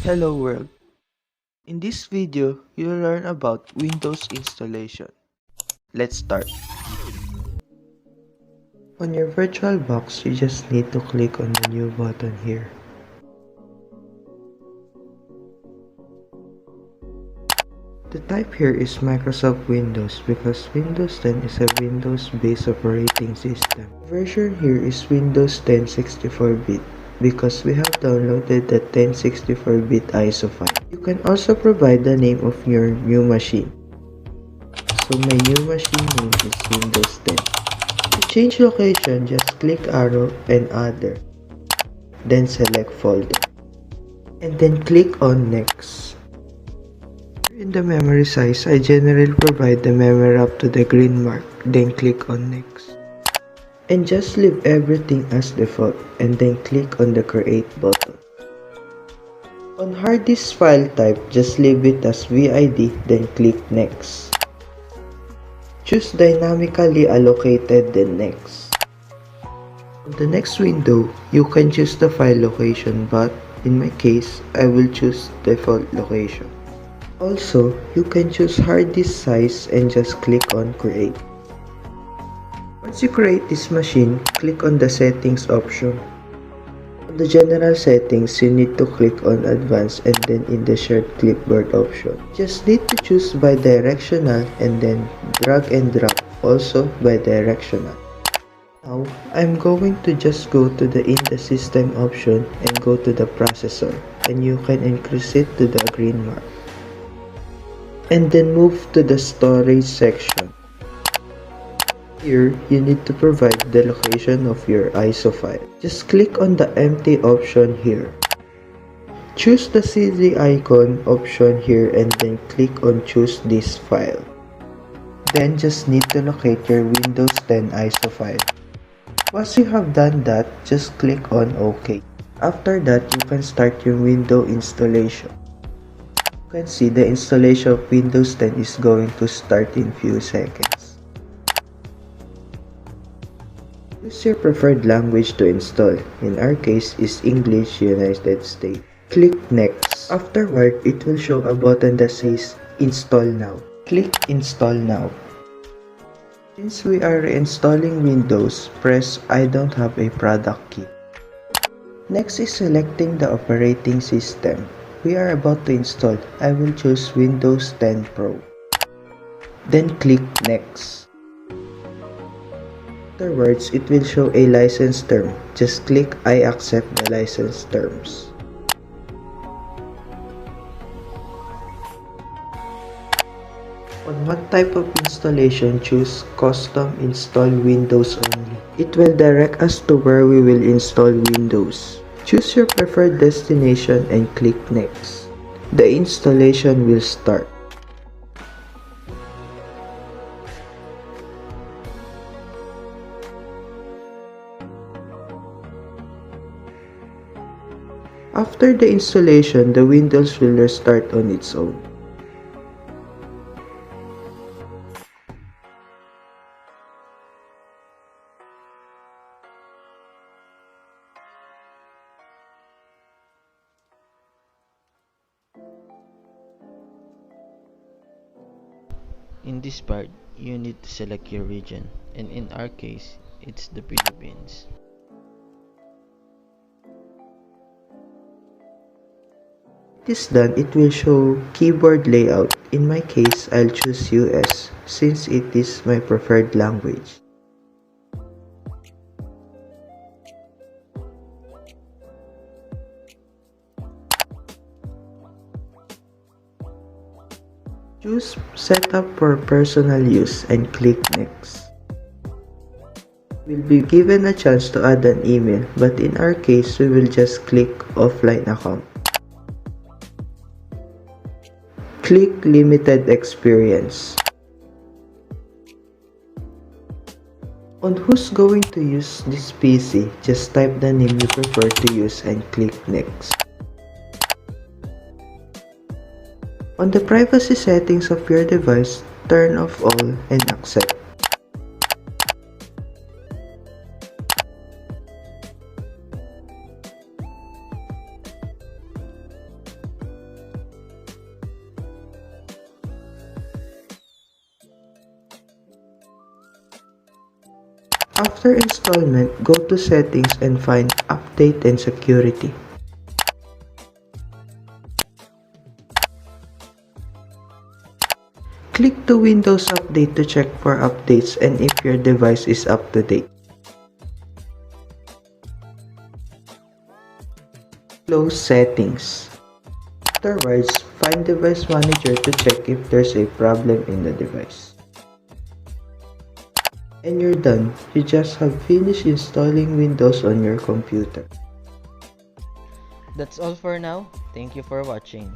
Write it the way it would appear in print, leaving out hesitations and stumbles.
Hello world. In this video, you'll learn about Windows installation. Let's start. On your VirtualBox, you just need to click on the new button here. The type here is Microsoft Windows because Windows 10 is a Windows-based operating system. The version here is Windows 10 64-bit because we have downloaded the 1064-bit ISO file. You can also provide the name of your new machine. So my new machine name is Windows 10. To change location, just click arrow and other. Then select folder. And then click on next. In the memory size, I generally provide the memory up to the green mark. Then click on next. And just leave everything as default and then click on the create button. On hard disk file type, just leave it as VID then click next. Choose dynamically allocated then next. On the next window, you can choose the file location but in my case, I will choose default location. Also, you can choose hard disk size and just click on create. Once you create this machine, click on the settings option. On the general settings, you need to click on advanced and then in the shared clipboard option. Just need to choose bidirectional and then drag and drop also bidirectional. Now, I'm going to just go to the in the system option and go to the processor and you can increase it to the green mark. And then move to the storage section. Here, you need to provide the location of your ISO file. Just click on the empty option here. Choose the CD icon option here and then click on choose this file. Then just need to locate your Windows 10 ISO file. Once you have done that, just click on OK. After that, you can start your Windows installation. You can see the installation of Windows 10 is going to start in few seconds. Choose your preferred language to install. In our case is English United States. Click next. Afterward, it will show a button that says install now. Click install now. Since we are reinstalling Windows, press I don't have a product key. Next is selecting the operating system. We are about to install. I will choose Windows 10 Pro. Then click next. Afterwards, it will show a license term. Just click I accept the license terms. On what type of installation, choose Custom Install Windows only. It will direct us to where we will install Windows. Choose your preferred destination and click next. The installation will start. After the installation, the Windows will restart on its own. In this part, you need to select your region, and in our case, it's the Philippines. It is done, it will show keyboard layout. In my case, I'll choose US since it is my preferred language. Choose Setup for personal use and click next. We'll be given a chance to add an email, but in our case, we will just click Offline account. Click Limited Experience. On who's going to use this PC, just type the name you prefer to use and click Next. On the privacy settings of your device, turn off all and accept. After installment, go to Settings and find Update and Security. Click the Windows Update to check for updates and if your device is up to date. Close Settings. Afterwards, find Device Manager to check if there's a problem in the device. And you're done. You just have finished installing Windows on your computer. That's all for now. Thank you for watching.